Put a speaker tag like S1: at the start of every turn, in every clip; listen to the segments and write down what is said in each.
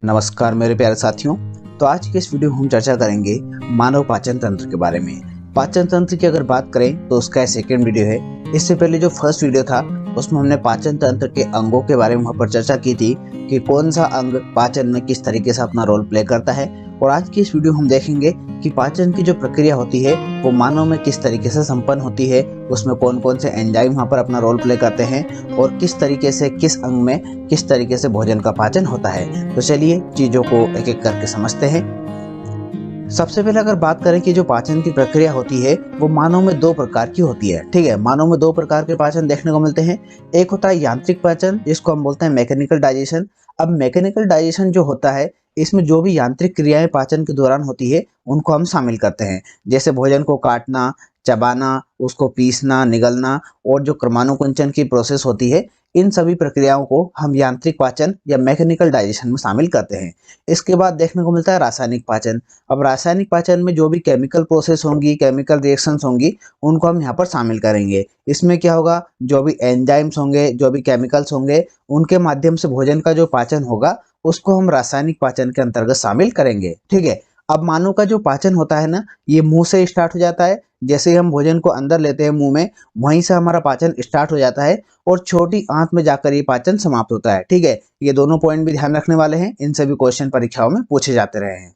S1: नमस्कार मेरे प्यारे साथियों। तो आज के इस वीडियो में हम चर्चा करेंगे मानव पाचन तंत्र के बारे में। पाचन तंत्र की अगर बात करें तो उसका सेकंड वीडियो है। इससे पहले जो फर्स्ट वीडियो था उसमें हमने पाचन तंत्र के अंगों के बारे में वहाँ पर चर्चा की थी कि कौन सा अंग पाचन में किस तरीके से अपना रोल प्ले करता है। और आज की इस वीडियो हम देखेंगे कि पाचन की जो प्रक्रिया होती है वो मानव में किस तरीके से संपन्न होती है, उसमें कौन कौन से एंजाइम वहाँ पर अपना रोल प्ले करते हैं और किस तरीके से किस अंग में किस तरीके से भोजन का पाचन होता है। तो चलिए चीज़ों को एक एक करके समझते हैं। सबसे पहले अगर बात करें कि जो पाचन की प्रक्रिया होती है वो मानव में दो प्रकार की होती है। ठीक है, मानव में दो प्रकार के पाचन देखने को मिलते हैं। एक होता है यांत्रिक पाचन जिसको हम बोलते हैं मैकेनिकल डाइजेशन। अब मैकेनिकल डाइजेशन जो होता है इसमें जो भी यांत्रिक क्रियाएं पाचन के दौरान होती है उनको हम शामिल करते हैं, जैसे भोजन को काटना, चबाना, उसको पीसना, निगलना और जो क्रमानुकुंचन की प्रोसेस होती है, इन सभी प्रक्रियाओं को हम यांत्रिक पाचन या मैकेनिकल डाइजेशन में शामिल करते हैं। इसके बाद देखने को मिलता है रासायनिक पाचन। अब रासायनिक पाचन में जो भी केमिकल प्रोसेस होंगी, केमिकल रिएक्शंस होंगी, उनको हम यहाँ पर शामिल करेंगे। इसमें क्या होगा, जो भी एंजाइम्स होंगे, जो भी केमिकल्स होंगे, उनके माध्यम से भोजन का जो पाचन होगा उसको हम रासायनिक पाचन के अंतर्गत शामिल करेंगे। ठीक है, अब मानव का जो पाचन होता है ना, ये मुंह से स्टार्ट हो जाता है। जैसे ही हम भोजन को अंदर लेते हैं मुंह में, वहीं से हमारा पाचन स्टार्ट हो जाता है और छोटी आंत में जाकर ये पाचन समाप्त होता है। ठीक है, ये दोनों पॉइंट भी ध्यान रखने वाले हैं, इनसे भी क्वेश्चन परीक्षाओं में पूछे जाते रहे हैं।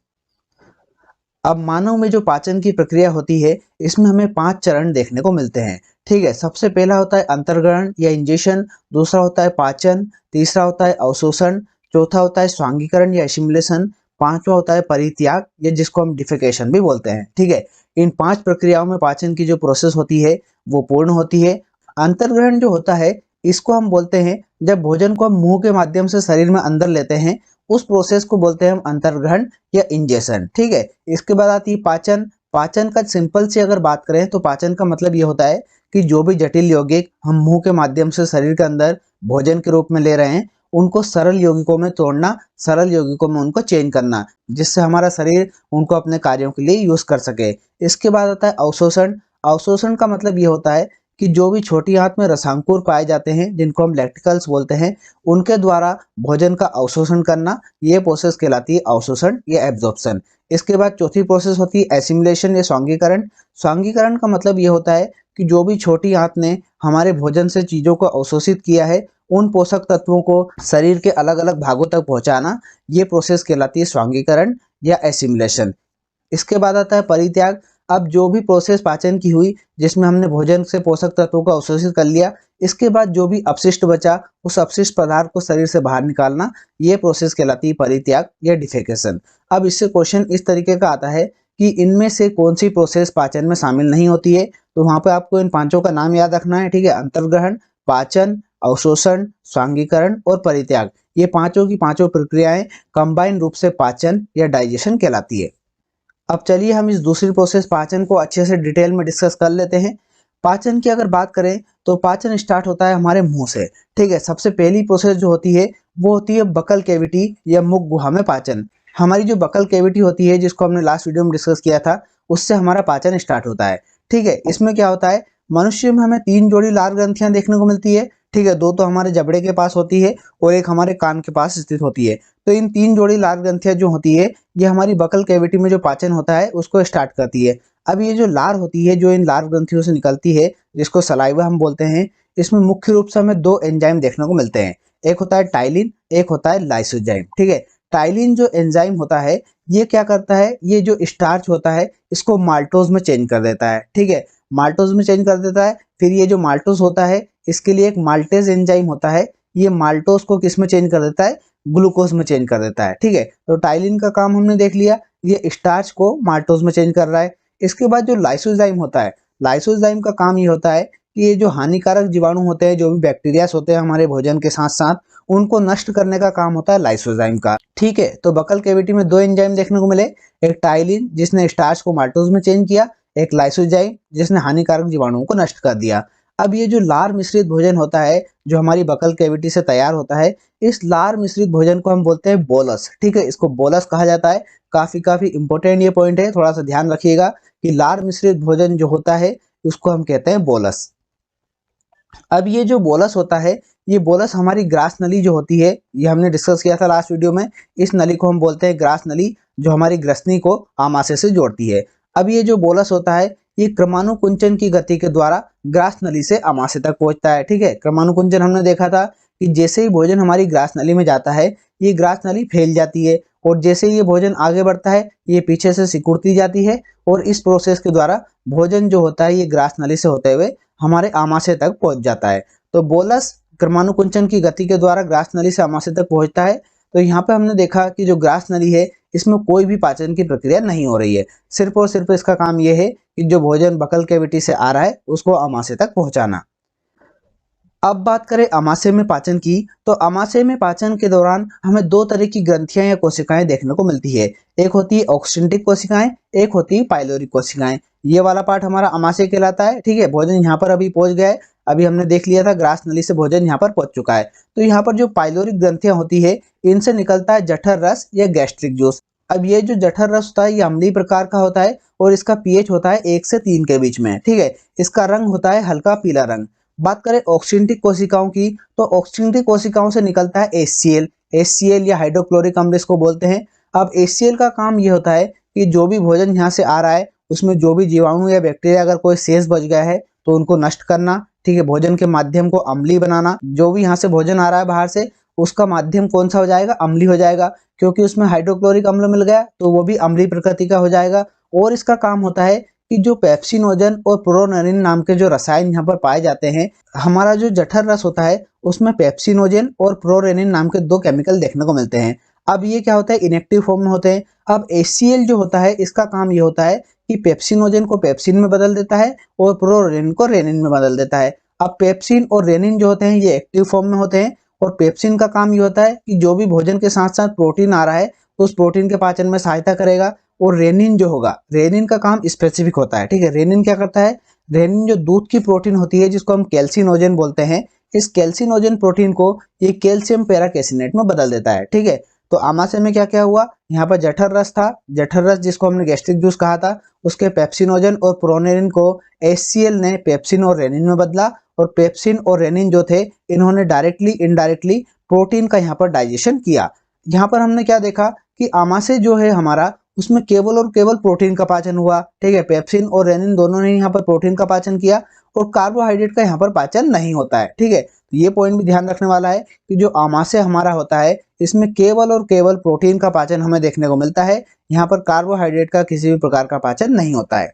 S1: अब मानव में जो पाचन की प्रक्रिया होती है इसमें हमें 5 चरण देखने को मिलते हैं। ठीक है, सबसे पहला होता है अंतर्ग्रहण या इंजेशन, दूसरा होता है पाचन, तीसरा होता है अवशोषण, चौथा होता है स्वांगीकरण या एसिमिलेशन, पांचवा होता है परित्याग या जिसको हम डिफेकेशन भी बोलते हैं। ठीक है, इन 5 प्रक्रियाओं में पाचन की जो प्रोसेस होती है वो पूर्ण होती है। अंतर्ग्रहण जो होता है इसको हम बोलते हैं जब भोजन को हम मुंह के माध्यम से शरीर में अंदर लेते हैं, उस प्रोसेस को बोलते हैं हम अंतर्ग्रहण या इंजेशन। ठीक है, इसके बाद आती है पाचन। पाचन का सिंपल से अगर बात करें तो पाचन का मतलब ये होता है कि जो भी जटिल यौगिक हम मुंह के माध्यम से शरीर के अंदर भोजन के रूप में ले रहे हैं उनको सरल यौगिकों में तोड़ना, सरल यौगिकों में उनको चेंज करना, जिससे हमारा शरीर उनको अपने कार्यों के लिए यूज कर सके। इसके बाद आता है अवशोषण। अवशोषण का मतलब ये होता है कि जो भी छोटी आंत में रसांकुर पाए जाते हैं जिनको हम लैक्टिकल्स बोलते हैं, उनके द्वारा भोजन का अवशोषण करना, ये प्रोसेस कहलाती है अवशोषण या एब्जॉर्प्शन। इसके बाद चौथी प्रोसेस होती है एसिमिलेशन या स्वांगीकरण। स्वांगीकरण का मतलब ये होता है कि जो भी छोटी आंत ने हमारे भोजन से चीजों को अवशोषित किया है उन पोषक तत्वों को शरीर के अलग अलग भागों तक पहुंचाना, ये प्रोसेस कहलाती है स्वांगीकरण या एसिमिलेशन। इसके बाद आता है परित्याग। अब जो भी प्रोसेस पाचन की हुई जिसमें हमने भोजन से पोषक तत्वों को अवशोषित कर लिया, इसके बाद जो भी अपशिष्ट बचा उस अपशिष्ट पदार्थ को शरीर से बाहर निकालना, ये प्रोसेस कहलाती है परित्याग या डिफेकेशन। अब इससे क्वेश्चन इस तरीके का आता है कि इनमें से कौन सी प्रोसेस पाचन में शामिल नहीं होती है, तो वहां पे आपको इन पांचों का नाम याद रखना है। ठीक है, अंतर्ग्रहण, पाचन, अवशोषण, स्वांगीकरण और परित्याग, ये पांचों की पांचों प्रक्रियाएं कंबाइन रूप से पाचन या डाइजेशन कहलाती है। अब चलिए हम इस दूसरी प्रोसेस पाचन को अच्छे से डिटेल में डिस्कस कर लेते हैं। पाचन की अगर बात करें तो पाचन स्टार्ट होता है हमारे मुंह से। ठीक है, सबसे पहली प्रोसेस जो होती है वो होती है बकल कैविटी या मुख गुहा में पाचन। हमारी जो बकल कैविटी होती है जिसको हमने लास्ट वीडियो में डिस्कस किया था, उससे हमारा पाचन स्टार्ट होता है। ठीक है, इसमें क्या होता है, मनुष्य में हमें 3 जोड़ी लार ग्रंथियां देखने को मिलती है। ठीक है, 2 तो हमारे जबड़े के पास होती है और एक हमारे कान के पास स्थित होती है। तो इन 3 जोड़ी लार ग्रंथियां जो होती है ये हमारी बकल कैविटी में जो पाचन होता है उसको स्टार्ट करती है। अब ये जो लार होती है जो इन लार ग्रंथियों से निकलती है जिसको सलाइवा हम बोलते हैं, इसमें मुख्य रूप से हमें 2 एंजाइम देखने को मिलते हैं। एक होता है टाइलिन, एक होता है लाइसोजाइम। ठीक है, टाइलिन जो एंजाइम होता है ये क्या करता है, ये जो स्टार्च होता है इसको माल्टोज में चेंज कर देता है। ठीक है, माल्टोज में चेंज कर देता है। फिर ये जो माल्टोज होता है इसके लिए एक माल्टेज एंजाइम होता है, ये माल्टोज को किस में चेंज कर देता है, ग्लूकोज में चेंज कर देता है। ठीक है, तो टाइलिन का काम हमने देख लिया, ये स्टार्च को माल्टोज में चेंज कर रहा है। इसके बाद जो लाइसोजाइम होता है, लाइसोजाइम का काम ये होता है कि ये जो हानिकारक जीवाणु होते हैं, जो भी बैक्टीरियाज होते हैं हमारे भोजन के साथ साथ, उनको नष्ट करने का काम होता है लाइसोजाइम का। ठीक है, तो बकल कैविटी में 2 एंजाइम देखने को मिले, एक टाइलिन जिसने स्टार्च को माल्टोज में चेंज किया, एक लाइसोजाइम जिसने हानिकारक जीवाणुओं को नष्ट कर दिया। अब ये जो लार मिश्रित भोजन होता है जो हमारी बकल कैविटी से तैयार होता है, इस लार मिश्रित भोजन को हम बोलते हैं बोलस। ठीक है, इसको बोलस कहा जाता है। काफी इंपॉर्टेंट ये पॉइंट है, थोड़ा सा ध्यान रखिएगा कि लार मिश्रित भोजन जो होता है उसको हम कहते हैं बोलस। अब ये जो बोलस होता है, ये बोलस हमारी ग्रास नली जो होती है, ये हमने डिस्कस किया था लास्ट वीडियो में। इस नली को हम बोलते हैं ग्रास नली, जो हमारी ग्रसनी को आमाशय से जोड़ती है। अब ये जो बोलस होता है, ये क्रमानुकुंचन की गति के द्वारा ग्रास नली से आमाशय तक पहुंचता है। ठीक है, क्रमानुकुंचन हमने देखा था कि जैसे ही भोजन हमारी ग्रास नली में जाता है, ये ग्रास नली फैल जाती है, और जैसे ही ये भोजन आगे बढ़ता है, ये पीछे से सिकुड़ती जाती है, और इस प्रोसेस के द्वारा भोजन जो होता है, ये ग्रास नली से होते हुए हमारे आमाशय तक पहुंच जाता है। तो बोलस क्रमानुकुंचन की गति के द्वारा ग्रास नली से आमाशय तक पहुंचता है। तो यहाँ पे हमने देखा कि जो ग्रास नली है, इसमें कोई भी पाचन की प्रक्रिया नहीं हो रही है। सिर्फ और सिर्फ इसका काम यह है कि जो भोजन बकल कैविटी से आ रहा है, उसको आमाशय तक पहुंचाना। अब बात करें आमाशय में पाचन की, तो आमाशय में पाचन के दौरान हमें दो तरह की ग्रंथियां या कोशिकाएं देखने को मिलती है। एक होती है ऑक्सिंटिक कोशिकाएं, एक होती है पाइलोरिक कोशिकाएं। ये वाला पार्ट हमारा आमाशय कहलाता है। ठीक है, भोजन यहाँ पर अभी पहुंच गया है, अभी हमने देख लिया था ग्रास नली से भोजन यहाँ पर पहुंच चुका है। तो यहाँ पर जो पाइलोरिक ग्रंथियां होती है, इनसे निकलता है जठर रस या गैस्ट्रिक जूस। अब ये जो जठर रस होता है, ये अम्लीय प्रकार का होता है, और इसका पीएच होता है 1 से 3 के बीच में। ठीक है, इसका रंग होता है हल्का पीला रंग। बात करें ऑक्सिंटिक कोशिकाओं की, तो ऑक्सिंटिक कोशिकाओं से निकलता है HCl। HCl या हाइड्रोक्लोरिक अम्ल इसको बोलते हैं। अब HCl का काम ये होता है कि जो भी भोजन यहाँ से आ रहा है, उसमें जो भी जीवाणु या बैक्टीरिया अगर कोई शेष बच गया है, तो उनको नष्ट करना। ठीक है, भोजन के माध्यम को अम्लीय बनाना। जो भी यहाँ से भोजन आ रहा है बाहर से, उसका माध्यम कौन सा हो जाएगा? अम्लीय हो जाएगा, क्योंकि उसमें हाइड्रोक्लोरिक अम्ल मिल गया, तो वो भी अम्लीय प्रकृति का हो जाएगा। और इसका काम होता है कि जो पेप्सिनोजन और प्रोनेरिन नाम के जो रसायन यहाँ पर पाए जाते हैं, हमारा जो जठर रस होता है, उसमें पेप्सिनोजन और प्रोरेनिन नाम के 2 केमिकल देखने को मिलते हैं। अब ये क्या होता है? इनएक्टिव फॉर्म में होते हैं। अब HCl जो होता है, इसका काम ये होता है कि पेप्सिनोजन को पेप्सिन में बदल देता है और प्रोरेनिन को रेनिन में बदल देता है। अब पेप्सिन और रेनिन जो होते हैं, ये एक्टिव फॉर्म में होते हैं, और पेप्सिन का काम ये होता है कि जो भी भोजन के साथ साथ प्रोटीन आ रहा है, उस प्रोटीन के पाचन में सहायता करेगा। और रेनिन जो होगा, रेनिन का काम स्पेसिफिक होता है। ठीक है, रेनिन क्या करता है? रेनिन जो दूध की प्रोटीन होती है, जिसको हम कैल्सिनोजन बोलते हैं, इस कैल्सिनोजन प्रोटीन को ये कैल्शियम पैराकेसिनेट में बदल देता है। ठीक है, तो आमाशय में क्या क्या हुआ? यहाँ पर जठर रस था, जठर रस जिसको हमने गैस्ट्रिक जूस कहा था, उसके पेप्सिनोजन और प्रोनेरिन को HCl ने पेप्सिन और रेनिन में बदला, और पेप्सिन और रेनिन जो थे, इन्होंने डायरेक्टली इनडायरेक्टली प्रोटीन का यहाँ पर डाइजेशन किया। यहाँ पर हमने क्या देखा कि आमाशय जो है हमारा, उसमें केवल और केवल प्रोटीन का पाचन हुआ। ठीक है, पेप्सिन और रेनिन दोनों ने यहाँ पर प्रोटीन का पाचन किया, और कार्बोहाइड्रेट का यहाँ पर पाचन नहीं होता है। ठीक है, तो ये पॉइंट भी ध्यान रखने वाला है कि जो आमाशय हमारा होता है, इसमें केवल और केवल प्रोटीन का पाचन हमें देखने को मिलता है। यहाँ पर कार्बोहाइड्रेट का किसी भी प्रकार का पाचन नहीं होता है।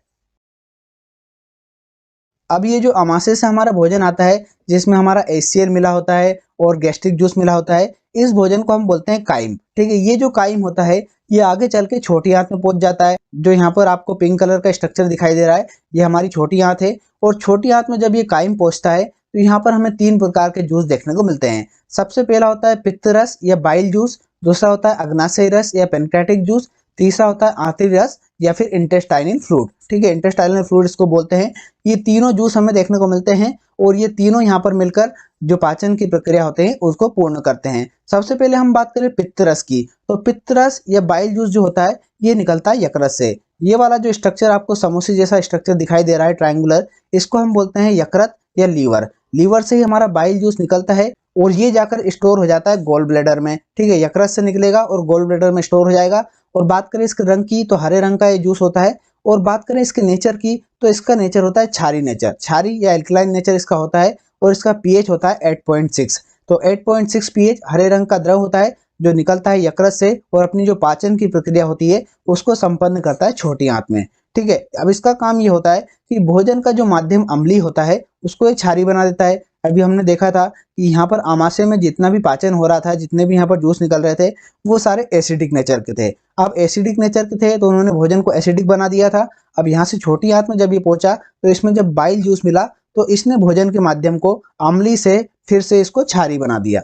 S1: अब ये जो आमाशय से हमारा भोजन आता है, जिसमें हमारा HCl मिला होता है और गैस्ट्रिक जूस मिला होता है, इस भोजन को हम बोलते हैं काइम। ठीक है, ये जो काइम होता है, ये आगे चल के छोटी आंत में पहुंच जाता है। जो यहाँ पर आपको पिंक कलर का स्ट्रक्चर दिखाई दे रहा है, ये हमारी छोटी आंत है। और छोटी आंत में जब ये काइम पहुंचता है, तो यहाँ पर हमें 3 प्रकार के जूस देखने को मिलते हैं। सबसे पहला होता है पित्त रस या बाइल जूस, दूसरा होता है अग्नाशय रस या पेनक्रेटिक जूस, तीसरा होता है आंतरिक रस या फिर इंटेस्टाइनल फ्लूइड। ठीक है, इंटेस्टाइनल फ्लूइड इसको बोलते हैं। ये तीनों जूस हमें देखने को मिलते हैं, और ये तीनों यहाँ पर मिलकर जो पाचन की प्रक्रिया होते हैं, उसको पूर्ण करते हैं। सबसे पहले हम बात करें पित्त रस की, तो पित्त रस या बाइल जूस जो होता है, ये निकलता है यकृत से। ये वाला जो स्ट्रक्चर आपको समोसे जैसा स्ट्रक्चर दिखाई दे रहा है, ट्रायंगुलर, इसको हम बोलते हैं यकृत या लीवर। लीवर से ही हमारा बाइल जूस निकलता है, और ये जाकर स्टोर हो जाता है गोल ब्लैडर में। ठीक है, यकृत से निकलेगा और गोल ब्लैडर में स्टोर हो जाएगा। और बात करें इसके रंग की, तो हरे रंग का ये जूस होता है। और बात करें इसके नेचर की, तो इसका नेचर होता है क्षारी नेचर, क्षारी या एल्कलाइन नेचर इसका होता है, और इसका पीएच होता है 8.6। तो 8.6 पीएच हरे रंग का द्रव होता है, जो निकलता है यकृत से, और अपनी जो पाचन की प्रक्रिया होती है, उसको संपन्न करता है छोटी आंत में। ठीक है, अब इसका काम ये होता है कि भोजन का जो माध्यम अम्लीय होता है, उसको ये क्षारी बना देता है। अभी हमने देखा था कि यहाँ पर आमाशय में जितना भी पाचन हो रहा था, जितने भी यहाँ पर जूस निकल रहे थे, वो सारे एसिडिक नेचर के थे। अब एसिडिक नेचर के थे, तो उन्होंने भोजन को एसिडिक बना दिया था। अब यहाँ से छोटी आंत में जब ये पहुंचा, तो इसमें जब बाइल जूस मिला, तो इसने भोजन के माध्यम को अम्लीय से फिर से इसको क्षारी बना दिया।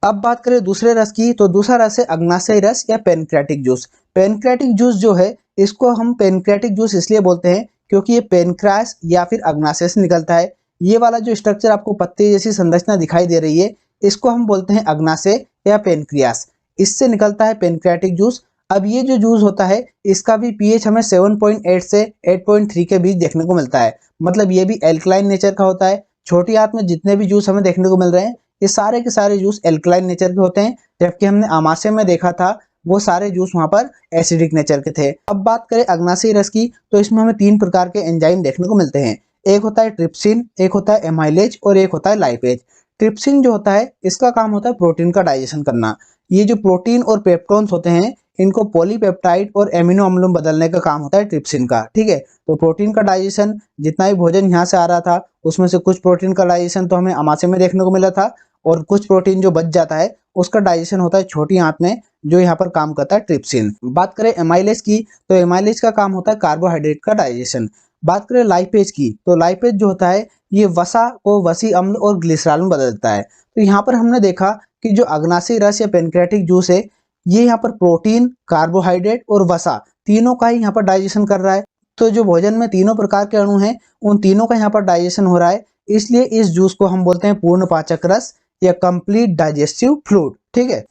S1: अब बात करें दूसरे रस की, तो दूसरा रस है अग्नाशय रस या पेनक्रेटिक जूस। पेनक्रेटिक जूस जो है, इसको हम पेनक्रेटिक जूस इसलिए बोलते हैं क्योंकि ये पेनक्रास या फिर अग्नाशय से निकलता है। ये वाला जो स्ट्रक्चर आपको पत्ते जैसी संरचना दिखाई दे रही है, इसको हम बोलते हैं अग्नाशय या पेनक्रियास। इससे निकलता है पेनक्रेटिक जूस। अब ये जो जूस होता है, इसका भी पीएच हमें 7.8 से 8.3 के बीच देखने को मिलता है। मतलब ये भी एल्कलाइन नेचर का होता है, छोटी आंत में जितने भी जूस हमें देखने को मिल रहे हैं ये सारे के सारे जूस एल्कलाइन नेचर के होते हैं, जबकि हमने अमाशय में देखा था वो सारे जूस वहां पर एसिडिक नेचर के थे। अब बात करें अग्नाशयी रस की, तो इसमें हमें 3 प्रकार के एंजाइम देखने को मिलते हैं। एक होता है ट्रिप्सिन, एक होता है एमाइलेज और एक होता है लाइपेज। ट्रिप्सिन जो होता है इसका काम होता है प्रोटीन का डाइजेशन करना। ये जो प्रोटीन और पेप्टोन्स होते हैं इनको पॉलीपेप्टाइड और एमिनो अम्लों में बदलने का काम होता है ट्रिप्सिन का। ठीक है, तो प्रोटीन का डाइजेशन, जितना भी भोजन यहाँ से आ रहा था उसमें से कुछ प्रोटीन का डाइजेशन तो हमें अमाशय में देखने को मिला था, और कुछ प्रोटीन जो बच जाता है उसका डाइजेशन होता है छोटी आंत में, जो यहाँ पर काम करता है ट्रिप्सिन। बात करें एमाइलेज की, तो एमाइलेज का काम होता है कार्बोहाइड्रेट का डाइजेशन। बात करें लाइपेज की, तो लाइपेज जो होता है ये वसा को वसी अम्ल और ग्लिसरॉल में बदल देता है। तो यहाँ पर हमने देखा कि जो अग्नाशयी रस या पेनक्रियाटिक जूस है ये यहाँ पर प्रोटीन, कार्बोहाइड्रेट और वसा तीनों का ही यहाँ पर डाइजेशन कर रहा है। तो जो भोजन में तीनों प्रकार के अणु हैं उन तीनों का यहाँ पर डाइजेशन हो रहा है, इसलिए इस जूस को हम बोलते हैं पूर्ण पाचक रस या कंप्लीट डाइजेस्टिव फ्लूइड। ठीक है,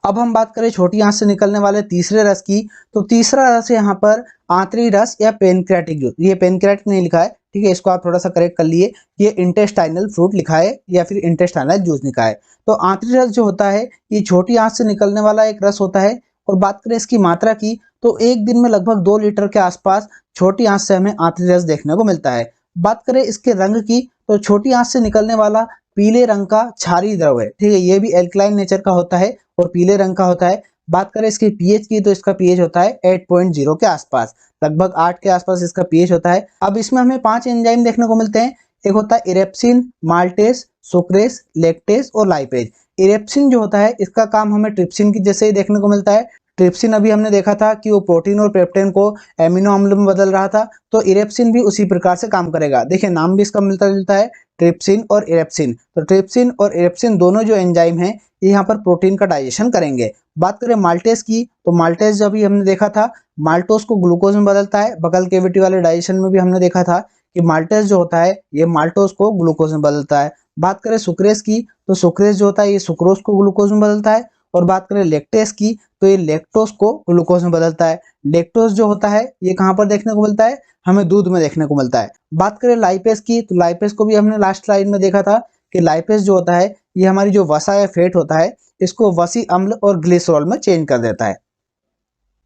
S1: अब हम बात करें छोटी आंत से निकलने वाले तीसरे रस की, तो तीसरा रस है यहाँ पर आंतरी रस या पेनक्रियाटिक जूस। ये पेनक्रियाटिक नहीं लिखा है, ठीक है, इसको आप थोड़ा सा करेक्ट कर लिए, ये इंटेस्टाइनल फ्रूट लिखा है या फिर इंटेस्टाइनल जूस लिखा है। तो आंतरी रस जो होता है ये छोटी आंत से निकलने वाला एक रस होता है। और बात करें इसकी मात्रा की, तो एक दिन में लगभग 2 लीटर के आसपास छोटी आंत से हमें आंतरी रस देखने को मिलता है। बात करें इसके रंग की, तो छोटी आंत से निकलने वाला पीले रंग का क्षारीय द्रव है। ठीक है, ये भी एल्कलाइन नेचर का होता है और पीले रंग का होता है। बात करें इसके पीएच की, तो इसका पीएच होता है 8.0 के आसपास, लगभग 8 के आसपास इसका पीएच होता है। अब इसमें हमें 5 एंजाइम देखने को मिलते हैं। एक होता है इरेप्सिन, माल्टेस, सुक्रेस, लैक्टेस और लाइपेज। इरेप्सिन जो होता है इसका काम हमें ट्रिप्सिन की जैसे ही देखने को मिलता है। ट्रिप्सिन अभी हमने देखा था कि वो प्रोटीन और पेप्टेन को एमिनो अम्ल में बदल रहा था, तो इरेप्सिन भी उसी प्रकार से काम करेगा। देखिए नाम भी इसका मिलता जुलता है, ट्रिप्सिन और इरेप्सिन। तो ट्रिप्सिन और इरेप्सिन दोनों जो एंजाइम हैं ये यहाँ पर प्रोटीन का डाइजेशन करेंगे। बात करें माल्टेस की, तो माल्टेस जो अभी हमने देखा था माल्टोस को ग्लूकोज में बदलता है। बगल केविटी वाले डाइजेशन में भी हमने देखा था कि माल्टेस जो होता है ये माल्टोस को ग्लूकोज में बदलता है। बात करें सुक्रेस की, तो सुक्रेस जो होता है ये सुक्रोज को ग्लूकोज में बदलता है। और बात करें लैक्टेस की, तो ये लैक्टोस को ग्लूकोज में बदलता है। लैक्टोस जो होता है ये कहाँ पर देखने को मिलता है, हमें दूध में देखने को मिलता है। बात करें लाइपेज की, तो लाइपेज को भी हमने लास्ट स्लाइड में देखा था कि लाइपेज जो होता है ये हमारी जो वसा या फैट होता है इसको वसी अम्ल और ग्लिसरॉल में चेंज कर देता है।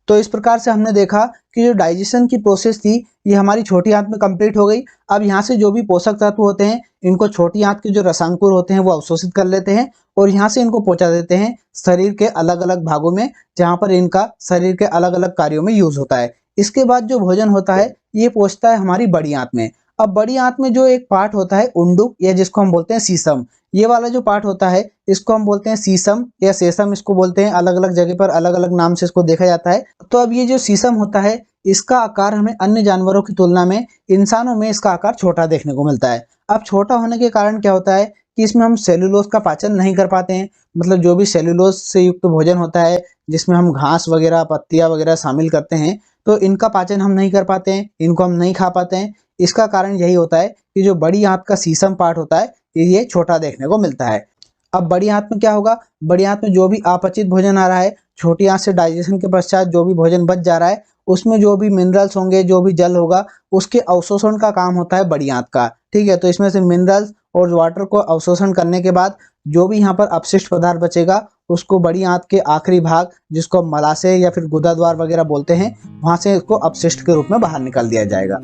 S1: तो इस प्रकार से हमने देखा कि जो डाइजेशन की प्रोसेस थी ये हमारी छोटी आंत में कंप्लीट हो गई। अब यहाँ से जो भी पोषक तत्व होते हैं इनको छोटी आंत के जो रसांकुर होते हैं वो अवशोषित कर लेते हैं और यहाँ से इनको पहुंचा देते हैं शरीर के अलग अलग भागों में, जहाँ पर इनका शरीर के अलग अलग कार्यों में यूज होता है। इसके बाद जो भोजन होता है ये पहुंचता है हमारी बड़ी आंत में। अब बड़ी आंत में जो एक पार्ट होता है उंडुक, या जिसको हम बोलते हैं सीसम, ये वाला जो पार्ट होता है इसको हम बोलते हैं सीसम या सेसम, इसको बोलते हैं। अलग अलग जगह पर अलग अलग नाम से इसको देखा जाता है। तो अब ये जो सीसम होता है इसका आकार हमें अन्य जानवरों की तुलना में, इंसानों में इसका आकार छोटा देखने को मिलता है। अब छोटा होने के कारण क्या होता है कि इसमें हम सेलुलोज का पाचन नहीं कर पाते हैं। मतलब जो भी सेलुलोज से युक्त भोजन होता है जिसमें हम घास वगैरह, पत्तियां वगैरह शामिल करते हैं, तो इनका पाचन हम नहीं कर पाते हैं, इनको हम नहीं खा पाते हैं। इसका कारण यही होता है कि जो बड़ी आंत का सीसम पार्ट होता है ये छोटा देखने को मिलता है। अब बड़ी आंत में क्या होगा, बड़ी आंत में जो भी अपचित भोजन आ रहा है, छोटी आंत से डाइजेशन के पश्चात जो भी भोजन बच जा रहा है उसमें जो भी मिनरल्स होंगे, जो भी जल होगा, उसके अवशोषण का काम होता है बड़ी आंत का। ठीक है, तो इसमें से मिनरल्स और वाटर को अवशोषण करने के बाद जो भी यहाँ पर अपशिष्ट पदार्थ बचेगा उसको बड़ी आंत के आखिरी भाग, जिसको मलाशय या फिर गुदा द्वार वगैरह बोलते हैं, वहां से इसको अपशिष्ट के रूप में बाहर निकाल दिया जाएगा।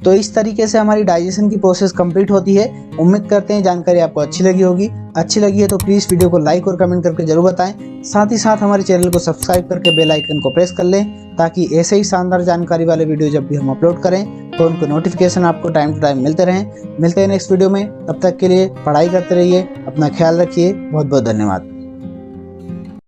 S1: तो इस तरीके से हमारी डाइजेशन की प्रोसेस कंप्लीट होती है। उम्मीद करते हैं जानकारी आपको अच्छी लगी होगी। अच्छी लगी है तो प्लीज़ वीडियो को लाइक और कमेंट करके जरूर बताएं। साथ ही साथ हमारे चैनल को सब्सक्राइब करके बेल आइकन को प्रेस कर लें, ताकि ऐसे ही शानदार जानकारी वाले वीडियो जब भी हम अपलोड करें तो उनको नोटिफिकेशन आपको टाइम टू टाइम मिलते रहें। मिलते हैं नेक्स्ट वीडियो में, तब तक के लिए पढ़ाई करते रहिए, अपना ख्याल रखिए। बहुत बहुत धन्यवाद।